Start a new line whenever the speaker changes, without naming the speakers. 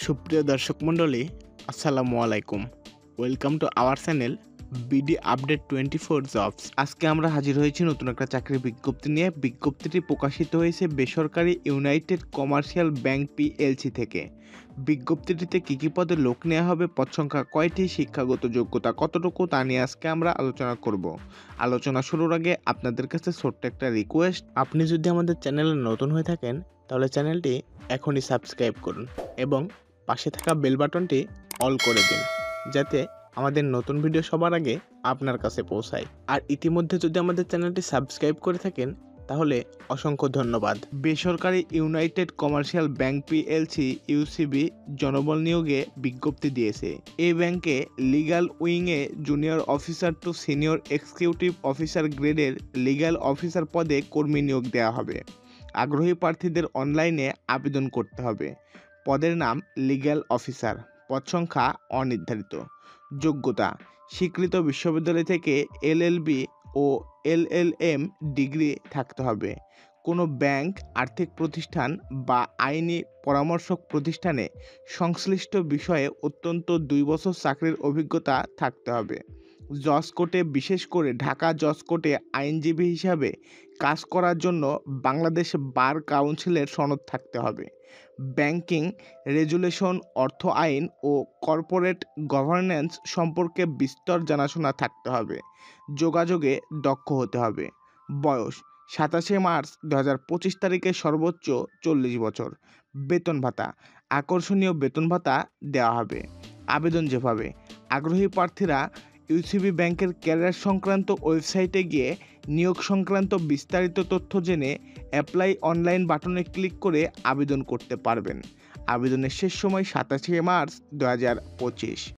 সুপ্রিয় দর্শক মণ্ডলী, আসসালামু আলাইকুম। Welcome to our channel BD update 24 jobs. আজকে আমরা হাজির হয়েছি নতুন একটা চাকরির বিজ্ঞপ্তি নিয়ে। বিজ্ঞপ্তিটি প্রকাশিত হয়েছে বেসরকারি ইউনাইটেড কমার্শিয়াল ব্যাংক পিএলসি থেকে। বিজ্ঞপ্তিটিতে কী কী পদে লোক নেওয়া হবে, পদ সংখ্যা কয়টি, শিক্ষাগত যোগ্যতা কতটুকু, তা নিয়ে আজকে আমরা আলোচনা করব। আলোচনা শুরুর আগে আপনাদের কাছে ছোট্ট একটা রিকোয়েস্ট, আপনি যদি আমাদের চ্যানেলে নতুন হয়ে থাকেন তাহলে চ্যানেলটি এখনই সাবস্ক্রাইব করুন এবং পাশে থাকা বেল বাটনটি অল করে দিন, যাতে আমাদের নতুন ভিডিও সবার আগে আপনার কাছে পৌঁছায়। আর ইতিমধ্যে যদি আমাদের চ্যানেলটি সাবস্ক্রাইব করে থাকেন তাহলে অসংখ্য ধন্যবাদ। বেসরকারি United Commercial bank PLC UCB জনবল নিয়োগে বিজ্ঞপ্তি দিয়েছে। এই ব্যাংকে লিগ্যাল উইংয়ে junior officer to senior executive officer গ্রেডের লিগ্যাল অফিসার পদে কর্মী নিয়োগ দেওয়া হবে। আগ্রহী প্রার্থীদের অনলাইনে আবেদন করতে হবে। পদের নাম লিগ্যাল অফিসার। পদ সংখ্যা অনির্ধারিত। যোগ্যতা: স্বীকৃত বিশ্ববিদ্যালয় থেকে এলএলবি ও এলএলএম ডিগ্রি থাকতে হবে। কোনো ব্যাংক, আর্থিক প্রতিষ্ঠান বা আইনি পরামর্শক প্রতিষ্ঠানে সংশ্লিষ্ট বিষয়ে অন্তত 2 বছর চাকরির অভিজ্ঞতা থাকতে হবে। জজ কোর্টে, বিশেষ করে ঢাকা জজ কোর্টে আইনজীবী হিসাবে কাজ করার জন্য বাংলাদেশ বার কাউন্সিলের সনদ থাকতে হবে। ব্যাংকিং রেগুলেশন, অর্থ আইন ও কর্পোরেট গভর্নেন্স সম্পর্কে বিস্তর জানাশোনা থাকতে হবে। যোগাযোগে দক্ষ হতে হবে। বয়স: 27 মার্চ 2025 তারিখে সর্বোচ্চ 40 বছর। বেতন ভাতা: আকর্ষণীয় বেতন ভাতা দেওয়া হবে। আবেদন যেভাবে: আগ্রহী প্রার্থীরা ইউসিবি ব্যাংকের ক্যারিয়ার সংক্রান্ত ওয়েবসাইটে গিয়ে নিয়োগ সংক্রান্ত বিস্তারিত তথ্য জেনে অ্যাপ্লাই অনলাইন বাটনে ক্লিক করে আবেদন করতে পারবেন। আবেদনের শেষ সময় 27 মার্চ 2025।